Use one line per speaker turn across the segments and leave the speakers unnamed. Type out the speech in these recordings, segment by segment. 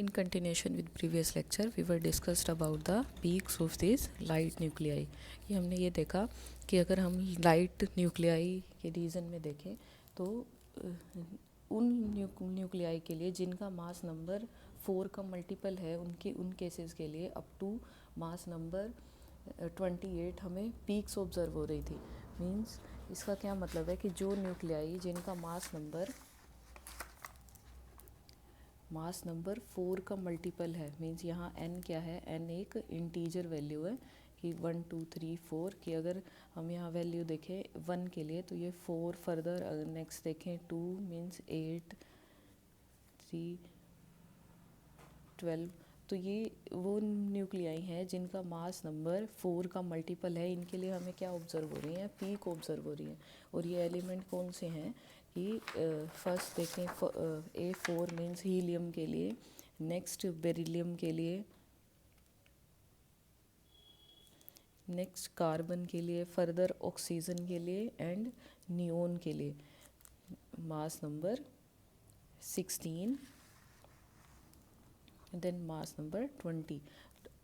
In continuation with previous lecture, we were discussed about the peaks of these light nuclei. कि हमने ये देखा कि अगर हम लाइट न्यूक्लियाई के रीजन में देखें तो उन न्यूक्लियाई के लिए जिनका मास नंबर 4 का मल्टीपल है उन केसेस के लिए अप टू मास नंबर 28 हमें पीक्स ऑब्जर्व हो रही थी. मीन्स इसका क्या मतलब है कि जो न्यूक्लियाई जिनका मास नंबर 4 का मल्टीपल है, मीन्स यहाँ n क्या है, n एक इंटीजर वैल्यू है कि 1 2 3 4 की. अगर हम यहाँ वैल्यू देखें 1 के लिए तो ये 4, फर्दर अगर नेक्स्ट देखें 2 मीन्स 8 3 12. तो ये वो न्यूक्लियाई हैं जिनका मास नंबर 4 का मल्टीपल है. इनके लिए हमें क्या ऑब्जर्व हो रही हैं, पीक ऑब्जर्व हो रही हैं. और ये एलिमेंट कौन से हैं कि फर्स्ट देखें A4 मीन्स हीलियम के लिए, नेक्स्ट बेरिलियम के लिए, नेक्स्ट कार्बन के लिए, फर्दर ऑक्सीजन के लिए एंड नियोन के लिए. Mass number 16 then mass number 20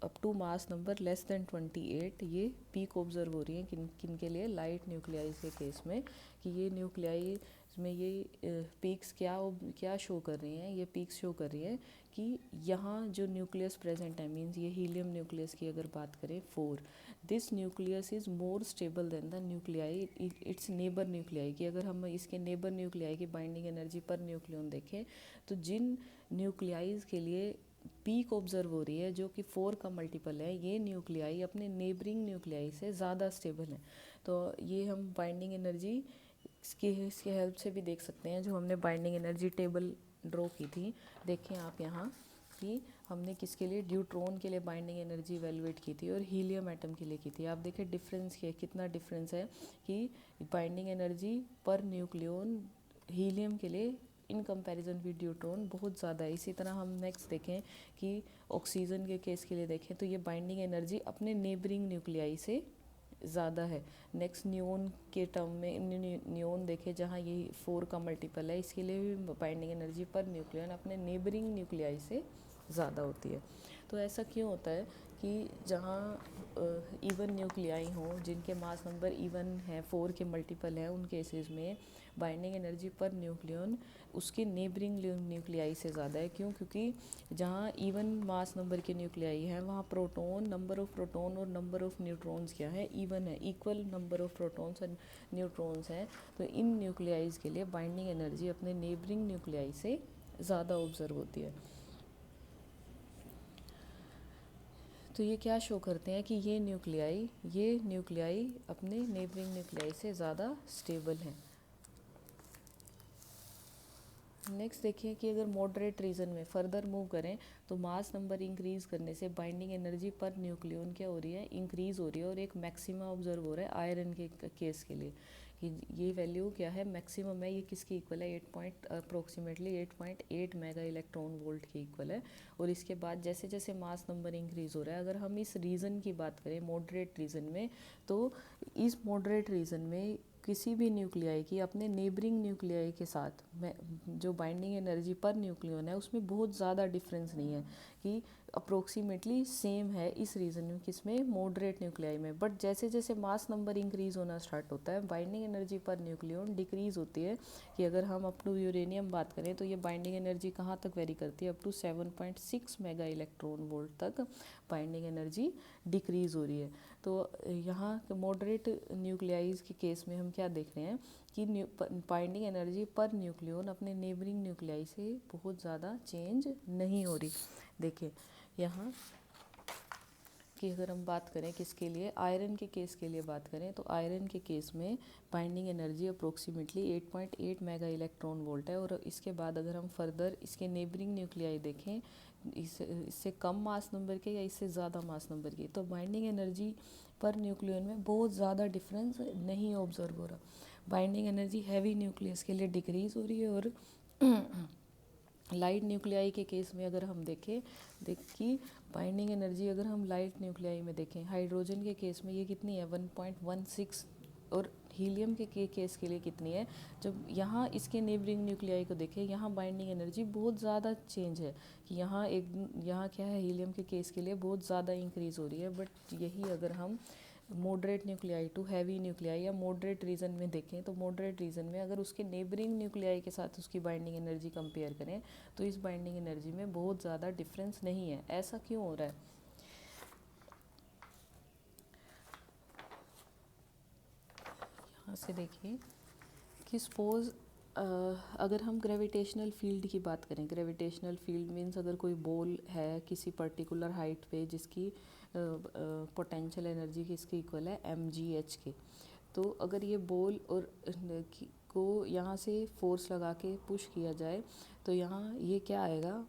up to mass number less than 28. ये पीक ऑब्जर्व हो रही है किन के लिए, लाइट न्यूक्लियाई के केस में. कि ये न्यूक्लियाई में ये पीक्स क्या शो कर रही हैं, ये पीक्स शो कर रही है कि यहाँ जो न्यूक्लियस प्रेजेंट है, मीन्स ये हीलियम न्यूक्लियस की अगर बात करें 4, this nucleus is more stable then the nuclei it's neighbour nuclei. कि अगर हम इसके नेबर न्यूक्लियाई की बाइंडिंग एनर्जी पर न्यूक्लियन देखें तो जिन न्यूक्लियाइज के लिए पीक ऑब्जर्व हो रही है जो कि 4 का मल्टीपल है, ये न्यूक्लियाई अपने नेबरिंग न्यूक्लियाई से ज़्यादा स्टेबल है. तो ये हम बाइंडिंग एनर्जी इसकी हेल्प से भी देख सकते हैं. जो हमने बाइंडिंग एनर्जी टेबल ड्रॉ की थी, देखें आप यहाँ कि हमने किसके लिए, ड्यूट्रॉन के लिए बाइंडिंग एनर्जी इवेलुएट की थी और हीलियम एटम के लिए की थी. आप देखें डिफरेंस कितना डिफरेंस है कि बाइंडिंग एनर्जी पर न्यूक्लियन हीलियम के लिए इन कंपैरिजन विद ड्यूट्रॉन बहुत ज़्यादा है. इसी तरह हम नेक्स्ट देखें कि ऑक्सीजन के केस के लिए देखें तो ये बाइंडिंग एनर्जी अपने नेबरिंग न्यूक्लियाई से ज़्यादा है. नेक्स्ट नियोन के टर्म में नियोन देखें जहाँ ये 4 का मल्टीपल है, इसके लिए भी बाइंडिंग एनर्जी पर न्यूक्लियन अपने नेबरिंग न्यूक्लियाई से ज़्यादा होती है. तो ऐसा क्यों होता है कि जहाँ इवन न्यूक्लियाई हों जिनके मास नंबर इवन है, 4 के मल्टीपल है, उन केसेस में बाइंडिंग एनर्जी पर न्यूक्लियन उसके नेबरिंग न्यूक्लियाई से ज़्यादा है. क्यों? क्योंकि जहाँ इवन मास नंबर के न्यूक्लियाई हैं वहाँ प्रोटॉन, नंबर ऑफ प्रोटॉन और नंबर ऑफ न्यूट्रॉन्स क्या है, इवन है, इक्वल नंबर ऑफ प्रोटॉन्स और न्यूट्रॉन्स हैं. तो इन न्यूक्लियाइज के लिए बाइंडिंग एनर्जी अपने नेबरिंग न्यूक्लियाई से ज़्यादा ऑब्जर्व होती है. तो ये क्या शो करते हैं कि ये न्यूक्लियाई अपने नेबरिंग न्यूक्लियाई से ज़्यादा स्टेबल हैं. नेक्स्ट देखिए कि अगर मॉडरेट रीजन में फर्दर मूव करें तो मास नंबर इंक्रीज़ करने से बाइंडिंग एनर्जी पर न्यूक्लियन क्या हो रही है, इंक्रीज़ हो रही है. और एक मैक्सिमा ऑब्जर्व हो रहा है आयरन के केस के लिए कि ये वैल्यू क्या है, मैक्सिमम है. ये किसके इक्वल है, अप्रोक्सीमेटली 8.8 मेगा इलेक्ट्रॉन वोल्ट के इक्वल है. और इसके बाद जैसे जैसे मास नंबर इंक्रीज़ हो रहा है, अगर हम इस रीजन की बात करें मॉडरेट रीजन में, तो इस मॉडरेट रीजन में किसी भी न्यूक्लियाई की अपने नेबरिंग न्यूक्लियाई के साथ में जो बाइंडिंग एनर्जी पर न्यूक्लियन है उसमें बहुत ज़्यादा डिफरेंस नहीं है, कि अप्रोक्सीमेटली सेम है इस रीजन में, किसमें, मॉडरेट न्यूक्लियाई में. बट जैसे जैसे मास नंबर इंक्रीज़ होना स्टार्ट होता है बाइंडिंग एनर्जी पर न्यूक्लियन डिक्रीज़ होती है. कि अगर हम अप टू यूरेनियम बात करें तो ये बाइंडिंग एनर्जी कहाँ तक वेरी करती है, up to 7.6 mega electron volt तक बाइंडिंग एनर्जी डिक्रीज़ हो रही है. तो यहाँ मॉडरेट न्यूक्लियाइज के केस में हम क्या देख रहे हैं कि बाइंडिंग एनर्जी पर न्यूक्लियन अपने नेबरिंग न्यूक्लियाई से बहुत ज़्यादा चेंज नहीं हो रही. देखिए यहाँ कि अगर हम बात करें किसके लिए, आयरन के केस के लिए बात करें तो आयरन के केस में binding energy approximately 8.8 mega electron volt है. और इसके बाद अगर हम फर्दर इसके नेबरिंग न्यूक्लियाई देखें इससे कम मास नंबर के या इससे ज़्यादा मास नंबर की, तो बाइंडिंग एनर्जी पर न्यूक्लियन में बहुत ज़्यादा डिफरेंस नहीं ऑब्जर्व हो रहा. बाइंडिंग एनर्जी हैवी न्यूक्लियस के लिए डिक्रीज़ हो रही है. और लाइट न्यूक्लियाई के केस में अगर हम देखें कि बाइंडिंग एनर्जी अगर हम लाइट न्यूक्लियाई में देखें हाइड्रोजन के केस में ये कितनी है, 1.16 और हीलियम के केस के लिए कितनी है? जब यहाँ इसके नेबरिंग न्यूक्लियाई को देखें, यहाँ बाइंडिंग एनर्जी बहुत ज़्यादा चेंज है कि यहाँ क्या है, हीलियम के केस के लिए बहुत ज़्यादा इंक्रीज़ हो रही है। बट यही अगर हम moderate nuclei to heavy nuclei या मॉडरेट रीजन में देखें, तो मॉडरेट रीजन में अगर उसके नेबरिंग न्यूक्लियाई के साथ उसकी बाइंडिंग एनर्जी कंपेयर करें तो इस बाइंडिंग एनर्जी में बहुत ज़्यादा डिफरेंस नहीं है। ऐसा क्यों हो रहा है? यहाँ से देखिए कि सपोज अगर हम ग्रेविटेशनल फील्ड की बात करें, ग्रेविटेशनल फील्ड मीन्स अगर कोई बॉल है किसी पर्टिकुलर हाइट पे जिसकी पोटेंशियल एनर्जी किसके इक्वल है, mgh के, तो अगर ये बॉल और को यहाँ से फोर्स लगा के पुश किया जाए तो यहाँ ये क्या आएगा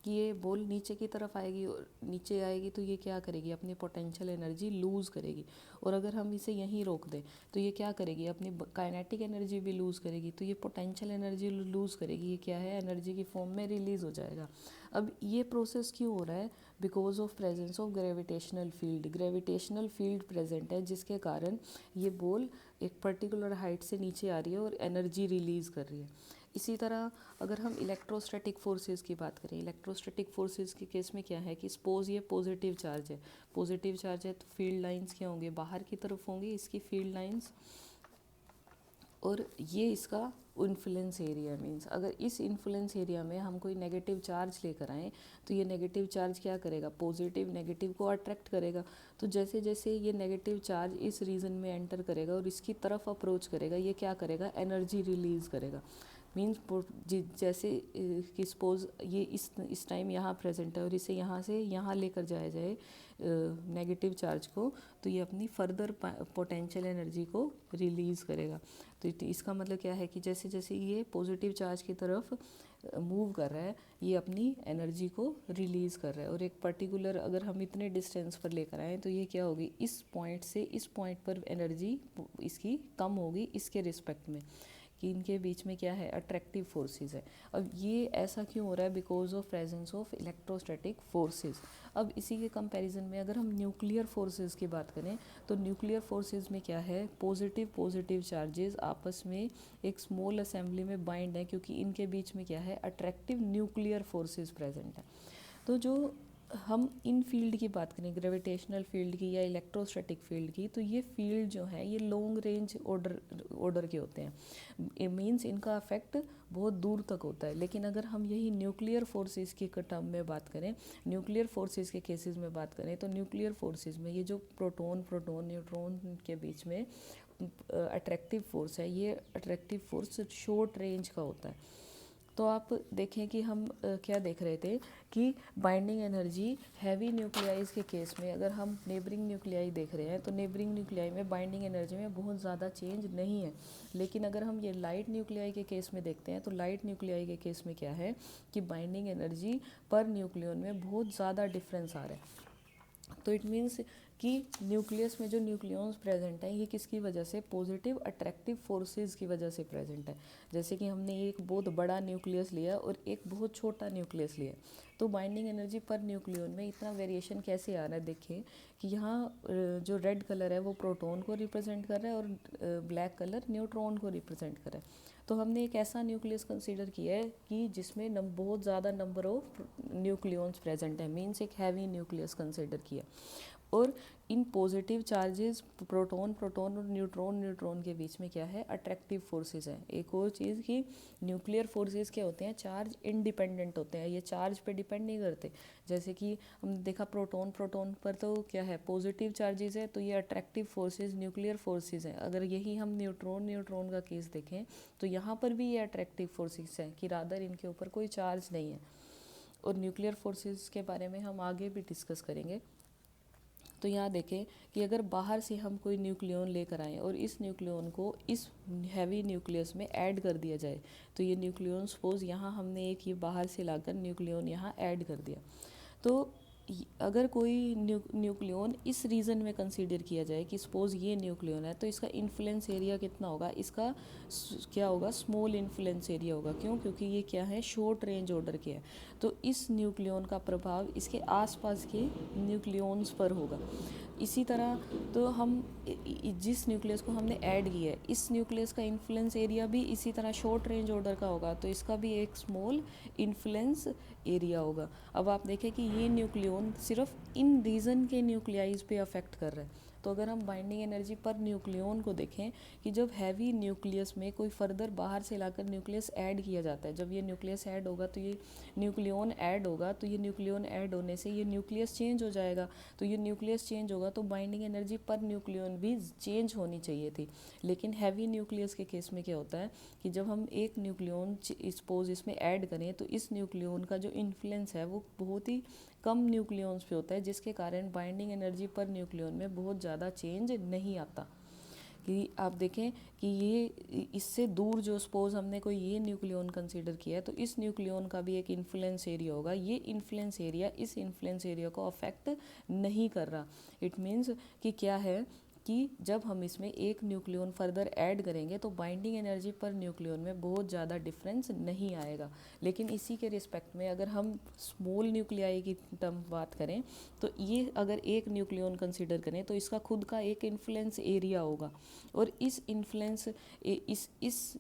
कि ये बॉल नीचे की तरफ आएगी, और नीचे आएगी तो ये क्या करेगी, अपनी पोटेंशियल एनर्जी लूज़ करेगी। और अगर हम इसे यहीं रोक दें तो ये क्या करेगी, अपनी काइनेटिक एनर्जी भी लूज़ करेगी। तो ये पोटेंशियल एनर्जी लूज़ करेगी, ये क्या है, एनर्जी की फॉर्म में रिलीज़ हो जाएगा। अब ये प्रोसेस क्यों हो रहा है? Because of presence of gravitational field. Gravitational field present है जिसके कारण ये बॉल एक पर्टिकुलर हाइट से नीचे आ रही है और एनर्जी रिलीज़ कर रही है। इसी तरह अगर हम इलेक्ट्रोस्टैटिक फोर्सेस की बात करें, इलेक्ट्रोस्टैटिक फोर्सेस के केस में क्या है कि सपोज ये पॉजिटिव चार्ज है, पॉजिटिव चार्ज है तो फील्ड लाइंस क्या होंगे, बाहर की तरफ होंगी इसकी फील्ड लाइंस, और ये इसका इन्फ्लुएंस एरिया मीन्स अगर इस इन्फ्लुएंस एरिया में हम कोई नेगेटिव चार्ज लेकर आएँ तो ये नेगेटिव चार्ज क्या करेगा, पॉजिटिव नेगेटिव को अट्रैक्ट करेगा। तो जैसे जैसे ये नेगेटिव चार्ज इस रीजन में एंटर करेगा और इसकी तरफ अप्रोच करेगा, ये क्या करेगा, एनर्जी रिलीज़ करेगा। मीन्स जैसे कि सपोज ये इस टाइम यहाँ प्रेजेंट है और इसे यहाँ से यहाँ लेकर जाया जाए नेगेटिव चार्ज को, तो ये अपनी फर्दर पोटेंशियल एनर्जी को रिलीज़ करेगा। तो इसका मतलब क्या है कि जैसे जैसे ये पॉजिटिव चार्ज की तरफ मूव कर रहा है, ये अपनी एनर्जी को रिलीज़ कर रहा है। और एक पर्टिकुलर अगर हम इतने डिस्टेंस पर लेकर आएँ तो ये क्या होगी, इस पॉइंट से इस पॉइंट पर एनर्जी इसकी कम होगी इसके रिस्पेक्ट में, कि इनके बीच में क्या है, अट्रैक्टिव फोर्सेस है। अब ये ऐसा क्यों हो रहा है, because of presence of electrostatic forces. अब इसी के कंपैरिजन में अगर हम न्यूक्लियर फोर्सेस की बात करें तो न्यूक्लियर फोर्सेस में क्या है, पॉजिटिव चार्जेस आपस में एक स्मॉल असेंबली में बाइंड है, क्योंकि इनके बीच में क्या है, अट्रैक्टिव न्यूक्लियर फोर्सेस प्रेजेंट है। तो जो हम इन फील्ड की बात करें, ग्रेविटेशनल फील्ड की या इलेक्ट्रोस्टैटिक फील्ड की, तो ये फील्ड जो है ये लॉन्ग रेंज ऑर्डर के होते हैं, मीन्स इनका इफेक्ट बहुत दूर तक होता है। लेकिन अगर हम यही न्यूक्लियर फोर्सेस की टर्म में बात करें, न्यूक्लियर फोर्सेस के केसेस में बात करें, तो न्यूक्लियर फोर्सेस में ये जो प्रोटॉन न्यूट्रॉन के बीच में अट्रैक्टिव फोर्स है, ये अट्रैक्टिव फोर्स शॉर्ट रेंज का होता है। तो आप देखें कि हम क्या देख रहे थे कि बाइंडिंग एनर्जी हैवी न्यूक्लियाइज के केस में अगर हम नेबरिंग न्यूक्लियाई देख रहे हैं तो नेबरिंग न्यूक्लियाई में बाइंडिंग एनर्जी में बहुत ज़्यादा चेंज नहीं है। लेकिन अगर हम ये लाइट न्यूक्लियाई के केस में देखते हैं तो लाइट न्यूक्लियाई के केस में क्या है कि बाइंडिंग एनर्जी पर न्यूक्लियन में बहुत ज़्यादा डिफरेंस आ रहा है। तो इट मीन्स कि न्यूक्लियस में जो न्यूक्लियॉन्स प्रेजेंट हैं ये किसकी वजह से, पॉजिटिव अट्रैक्टिव फोर्सेस की वजह से प्रेजेंट है। जैसे कि हमने एक बहुत बड़ा न्यूक्लियस लिया और एक बहुत छोटा न्यूक्लियस लिया, तो बाइंडिंग एनर्जी पर न्यूक्लियन में इतना वेरिएशन कैसे आ रहा है। देखिए कि यहाँ जो रेड कलर है वो प्रोटॉन को रिप्रेजेंट कर रहा है और ब्लैक कलर न्यूट्रॉन को रिप्रेजेंट कर रहा है। तो हमने एक ऐसा न्यूक्लियस कंसीडर किया है कि जिसमें बहुत ज़्यादा नंबर ऑफ न्यूक्लियॉन्स प्रेजेंट है, मीन्स एक हैवी न्यूक्लियस कंसीडर किया। और इन पॉजिटिव चार्जेस प्रोटॉन और न्यूट्रॉन के बीच में क्या है, अट्रैक्टिव फोर्सेस हैं। एक और चीज़ कि न्यूक्लियर फोर्सेस क्या होते हैं, चार्ज इंडिपेंडेंट होते हैं, ये चार्ज पे डिपेंड नहीं करते। जैसे कि हमने देखा प्रोटॉन पर तो क्या है, पॉजिटिव चार्जेस है, तो ये अट्रैक्टिव फोर्सेस न्यूक्लियर फोर्सेस हैं। अगर यही हम न्यूट्रॉन का केस देखें तो यहाँ पर भी ये अट्रैक्टिव फोर्सेस हैं कि रादर इनके ऊपर कोई चार्ज नहीं है। और न्यूक्लियर फोर्सेस के बारे में हम आगे भी डिस्कस करेंगे। तो यहाँ देखें कि अगर बाहर से हम कोई न्यूक्लियन लेकर आएँ और इस न्यूक्लियन को इस हैवी न्यूक्लियस में ऐड कर दिया जाए, तो ये न्यूक्लियन सपोज यहाँ हमने एक ये बाहर से लाकर न्यूक्लियन यहाँ ऐड कर दिया, तो अगर कोई न्यूक्लियन इस रीजन में कंसीडर किया जाए कि सपोज ये न्यूक्लियन है, तो इसका इन्फ्लुएंस एरिया कितना होगा, इसका क्या होगा, स्मॉल इन्फ्लुएंस एरिया होगा। क्यों? क्योंकि ये क्या है, शॉर्ट रेंज ऑर्डर के है। तो इस न्यूक्लियन का प्रभाव इसके आसपास के न्यूक्लियंस पर होगा। इसी तरह तो हम जिस न्यूक्लियस को हमने ऐड किया है, इस न्यूक्लियस का इन्फ्लुएंस एरिया भी इसी तरह शॉर्ट रेंज ऑर्डर का होगा, तो इसका भी एक स्मॉल इन्फ्लुएंस एरिया होगा। अब आप देखें कि ये न्यूक्लियन सिर्फ इन रीजन के न्यूक्लियाइज पे अफेक्ट कर रहा है। तो अगर हम बाइंडिंग एनर्जी पर न्यूक्लियन को देखें कि जब हैवी न्यूक्लियस में कोई फर्दर बाहर से लाकर न्यूक्लियस ऐड किया जाता है, जब ये न्यूक्लियस ऐड होगा तो ये न्यूक्लियन ऐड होगा, तो ये न्यूक्लियन ऐड होने से ये न्यूक्लियस चेंज हो जाएगा। तो ये न्यूक्लियस चेंज होगा तो बाइंडिंग एनर्जी पर न्यूक्लियन भी चेंज होनी चाहिए थी। लेकिन हैवी न्यूक्लियस के केस में क्या होता है कि जब हम एक न्यूक्लियन सपोज इसमें ऐड करें, तो इस न्यूक्लियन का जो इन्फ्लुएंस है वो बहुत ही कम न्यूक्लियंस पे होता है, जिसके कारण बाइंडिंग एनर्जी पर न्यूक्लियन में बहुत ज़्यादा चेंज नहीं आता। कि आप देखें कि ये इससे दूर जो सपोज हमने कोई ये न्यूक्लियन कंसीडर किया है, तो इस न्यूक्लियन का भी एक इन्फ्लुएंस एरिया होगा। ये इन्फ्लुएंस एरिया इस इन्फ्लुएंस एरिया को अफेक्ट नहीं कर रहा। इट मीन्स कि क्या है कि जब हम इसमें एक न्यूक्लियन फर्दर ऐड करेंगे तो बाइंडिंग एनर्जी पर न्यूक्लियन में बहुत ज़्यादा डिफरेंस नहीं आएगा। लेकिन इसी के रिस्पेक्ट में अगर हम स्मॉल न्यूक्लियाई की टर्म बात करें, तो ये अगर एक न्यूक्लियन कंसीडर करें तो इसका खुद का एक इन्फ्लुएंस एरिया होगा। और इस इन्फ्लुएंस इस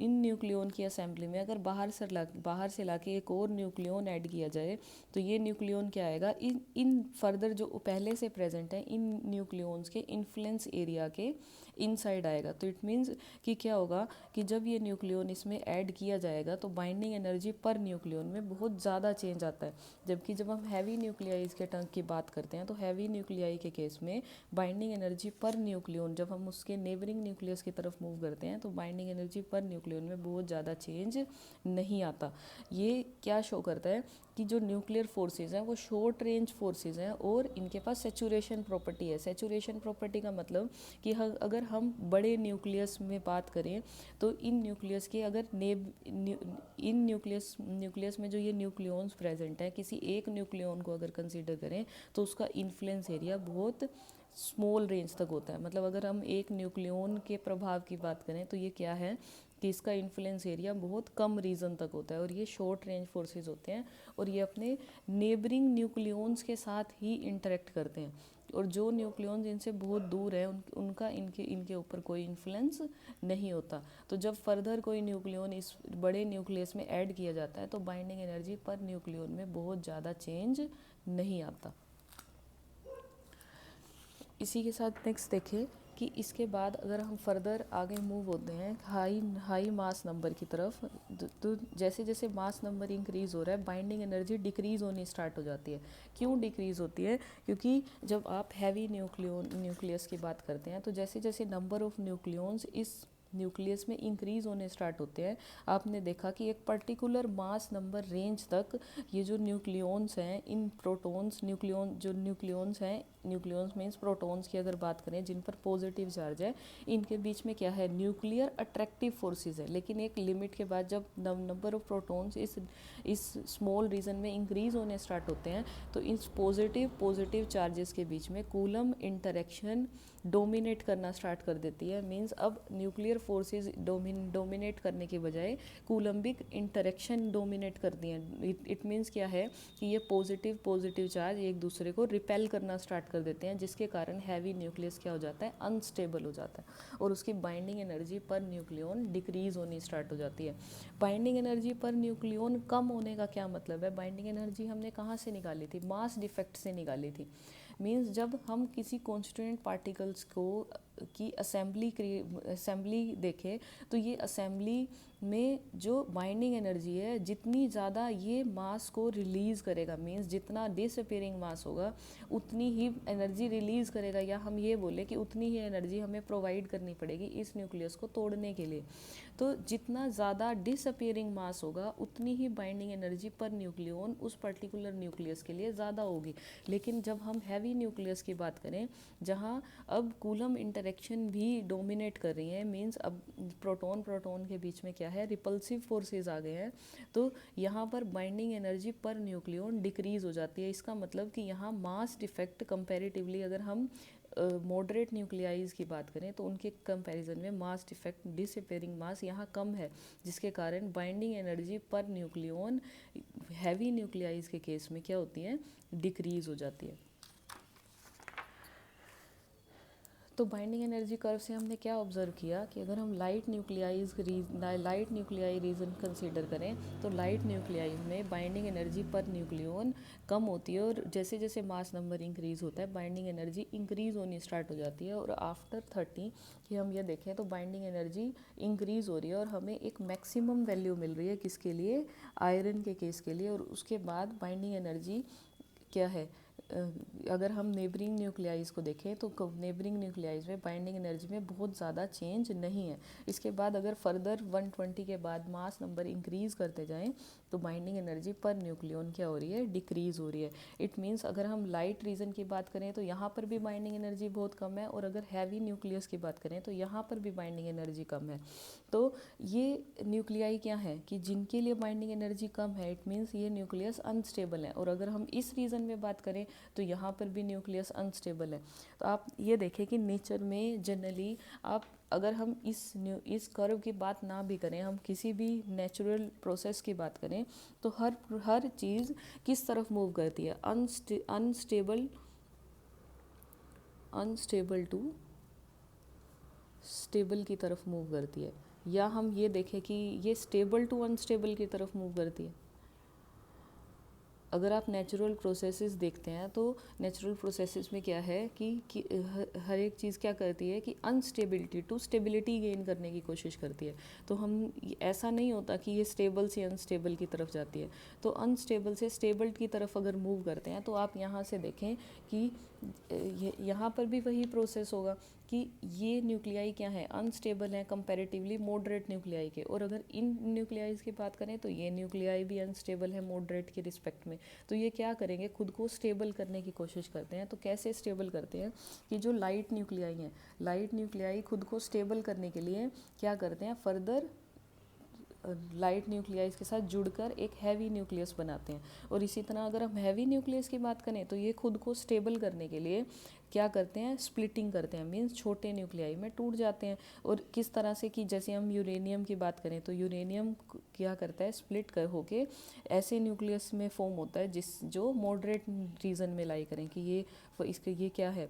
इन न्यूक्लियन की असेंबली में अगर बाहर से लाके एक और न्यूक्लियन ऐड किया जाए, तो ये न्यूक्लियन क्या आएगा, इन फर्दर जो पहले से प्रेजेंट है इन न्यूक्लियंस के इन्फ्लुएंस एरिया के इनसाइड आएगा। तो इट मीन्स कि क्या होगा कि जब ये न्यूक्लियन इसमें ऐड किया जाएगा तो बाइंडिंग एनर्जी पर न्यूक्लियन में बहुत ज़्यादा चेंज आता है। जबकि जब हम हैवी न्यूक्लियाइज के टर्म की बात करते हैं, तो हैवी न्यूक्लियाई के केस में बाइंडिंग एनर्जी पर न्यूक्लियन जब हम उसके नेबरिंग न्यूक्लियस की तरफ मूव करते हैं, तो बाइंडिंग एनर्जी पर न्यूक्लियन में बहुत ज़्यादा चेंज नहीं आता। ये क्या शो करता है कि जो न्यूक्लियर फोर्सेस हैं वो शॉर्ट रेंज फोर्सेस हैं और इनके पास सेचुरेशन प्रॉपर्टी है। सेचुरेशन प्रॉपर्टी का मतलब कि अगर हम बड़े न्यूक्लियस में बात करें, तो इन न्यूक्लियस के अगर इन न्यूक्लियस में जो ये न्यूक्लियंस प्रेजेंट है, किसी एक न्यूक्लियन को अगर कंसीडर करें तो उसका इन्फ्लुएंस एरिया बहुत स्मॉल रेंज तक होता है। मतलब अगर हम एक न्यूक्लियन के प्रभाव की बात करें तो ये क्या है कि इसका इन्फ्लुएंस एरिया बहुत कम रीजन तक होता है और ये शॉर्ट रेंज फोर्सेस होते हैं और ये अपने नेबरिंग न्यूक्लियंस के साथ ही इंटरेक्ट करते हैं। और जो न्यूक्लियंस इनसे बहुत दूर है उनका इनके ऊपर कोई इन्फ्लुएंस नहीं होता। तो जब फर्दर कोई न्यूक्लियन इस बड़े न्यूक्लियस में ऐड किया जाता है तो बाइंडिंग एनर्जी पर न्यूक्लियन में बहुत ज़्यादा चेंज नहीं आता। इसी के साथ नेक्स्ट देखें कि इसके बाद अगर हम फर्दर आगे मूव होते हैं हाई मास नंबर की तरफ, तो जैसे जैसे मास नंबर इंक्रीज़ हो रहा है बाइंडिंग एनर्जी डिक्रीज़ होनी स्टार्ट हो जाती है। क्यों डिक्रीज़ होती है? क्योंकि जब आप हैवी न्यूक्लियस की बात करते हैं, तो जैसे जैसे नंबर ऑफ़ न्यूक्लियंस इस न्यूक्लियस में इंक्रीज़ होने स्टार्ट होते हैं, आपने देखा कि एक पर्टिकुलर मास नंबर रेंज तक ये जो न्यूक्लियंस हैं, इन प्रोटॉन्स न्यूक्लियंस हैं, न्यूक्लियंस मीन्स प्रोटॉन्स की अगर बात करें जिन पर पॉजिटिव चार्ज है, इनके बीच में क्या है, न्यूक्लियर अट्रैक्टिव फोर्सेस है। लेकिन एक लिमिट के बाद जब नंबर ऑफ प्रोटॉन्स इस स्मॉल रीजन में इंक्रीज़ होने स्टार्ट होते हैं, तो इस पॉजिटिव चार्जेस के बीच में कूलम इंटरेक्शन डोमिनेट करना स्टार्ट कर देती है। मींस अब न्यूक्लियर फोर्सेस डोमिनेट करने के बजाय कूलम्बिक इंटरेक्शन डोमिनेट करती हैं। इट मीन्स क्या है कि ये पॉजिटिव चार्ज एक दूसरे को रिपेल करना स्टार्ट कर देते हैं, जिसके कारण हैवी न्यूक्लियस क्या हो जाता है, अनस्टेबल हो जाता है और उसकी बाइंडिंग एनर्जी पर न्यूक्लियन डिक्रीज़ होनी स्टार्ट हो जाती है। बाइंडिंग एनर्जी पर न्यूक्लियन कम होने का क्या मतलब है? बाइंडिंग एनर्जी हमने कहाँ से निकाली थी? मास डिफेक्ट से निकाली थी। मीन्स जब हम किसी कॉन्स्टिट्यूएंट पार्टिकल्स की असेंबली देखें, तो ये असेंबली में जो बाइंडिंग एनर्जी है, जितनी ज़्यादा ये मास को रिलीज़ करेगा, मीन्स जितना डिसअपीयरिंग मास होगा उतनी ही एनर्जी रिलीज़ करेगा, या हम ये बोले कि उतनी ही एनर्जी हमें प्रोवाइड करनी पड़ेगी इस न्यूक्लियस को तोड़ने के लिए। तो जितना ज़्यादा डिसअपीयरिंग मास होगा उतनी ही बाइंडिंग एनर्जी पर न्यूक्लियन उस पर्टिकुलर न्यूक्लियस के लिए ज़्यादा होगी। लेकिन जब हम हैवी न्यूक्लियस की बात करें, जहाँ अब कूलम इंटरेक्शन भी डोमिनेट कर रही हैं, मींस अब प्रोटॉन प्रोटॉन के बीच में क्या है, रिपल्सिव फोर्सेस आ गए हैं, तो यहाँ पर बाइंडिंग एनर्जी पर न्यूक्लियन डिक्रीज हो जाती है। इसका मतलब कि यहाँ मास डिफेक्ट कंपैरेटिवली अगर हम मॉडरेट न्यूक्लियाइज की बात करें तो उनके कंपैरिजन में मास डिफेक्ट डिसअपेयरिंग मास यहाँ कम है, जिसके कारण बाइंडिंग एनर्जी पर न्यूक्लियन हैवी न्यूक्लियाइज के केस में क्या होती है, डिक्रीज हो जाती है। तो बाइंडिंग एनर्जी कर्व से हमने क्या ऑब्जर्व किया कि अगर हम लाइट न्यूक्लियाई रीजन कंसीडर करें तो लाइट न्यूक्लियाई में बाइंडिंग एनर्जी पर न्यूक्लियन कम होती है, और जैसे जैसे मास नंबर इंक्रीज होता है बाइंडिंग एनर्जी इंक्रीज होनी स्टार्ट हो जाती है, और आफ्टर 30 कि हम ये देखें तो बाइंडिंग एनर्जी इंक्रीज हो रही है और हमें एक मैक्सिमम वैल्यू मिल रही है किसके लिए, आयरन के केस के लिए। और उसके बाद बाइंडिंग एनर्जी क्या है, अगर हम नेबरिंग न्यूक्लियाइज को देखें तो नेबरिंग न्यूक्लियाइज में बाइंडिंग एनर्जी में बहुत ज़्यादा चेंज नहीं है। इसके बाद अगर फर्दर 120 के बाद मास नंबर इंक्रीज करते जाएं तो बाइंडिंग एनर्जी पर न्यूक्लियन क्या हो रही है, डिक्रीज हो रही है। इट मीन्स अगर हम लाइट रीजन की बात करें तो यहाँ पर भी बाइंडिंग एनर्जी बहुत कम है, और अगर हैवी न्यूक्लियस की बात करें तो यहाँ पर भी बाइंडिंग एनर्जी कम है। तो ये न्यूक्लियाई क्या है कि जिनके लिए बाइंडिंग एनर्जी कम है, इट मीन्स ये न्यूक्लियस अनस्टेबल है। और अगर हम इस रीजन में बात करें तो यहाँ पर भी न्यूक्लियस अनस्टेबल है। तो आप ये देखें कि नेचर में जनरली आप अगर हम इस कर्व की बात ना भी करें, हम किसी भी नेचुरल प्रोसेस की बात करें तो हर चीज़ किस तरफ मूव करती है, अनस्टेबल टू स्टेबल की तरफ मूव करती है, या हम ये देखें कि ये स्टेबल टू अनस्टेबल की तरफ मूव करती है। अगर आप नेचुरल प्रोसेसेस देखते हैं तो नेचुरल प्रोसेसेस में क्या है कि हर एक चीज़ क्या करती है कि अनस्टेबिलिटी टू स्टेबिलिटी गेन करने की कोशिश करती है। तो हम ऐसा नहीं होता कि ये स्टेबल से अनस्टेबल की तरफ जाती है, तो अनस्टेबल से स्टेबल की तरफ अगर मूव करते हैं तो आप यहाँ से देखें कि यहाँ पर भी वही प्रोसेस होगा कि ये न्यूक्लियाई क्या है, अनस्टेबल है कंपैरेटिवली मॉडरेट न्यूक्लियाई के। और अगर इन न्यूक्लियाइज की बात करें तो ये न्यूक्लियाई भी अनस्टेबल है मॉडरेट के रिस्पेक्ट में। तो ये क्या करेंगे, खुद को स्टेबल करने की कोशिश करते हैं। तो कैसे स्टेबल करते हैं कि जो लाइट न्यूक्लियाई हैं, लाइट न्यूक्लियाई खुद को स्टेबल करने के लिए क्या करते हैं, फर्दर लाइट न्यूक्लियस के साथ जुड़कर एक हैवी न्यूक्लियस बनाते हैं। और इसी तरह अगर हम हैवी न्यूक्लियस की बात करें तो ये खुद को स्टेबल करने के लिए क्या करते हैं, स्प्लिटिंग करते हैं, मीन्स छोटे न्यूक्लियाई में टूट जाते हैं। और किस तरह से कि जैसे हम यूरेनियम की बात करें तो यूरेनियम क्या करता है, स्प्लिट कर होके ऐसे न्यूक्लियस में फॉर्म होता है जो मॉडरेट रीजन में लाई करें कि ये क्या है,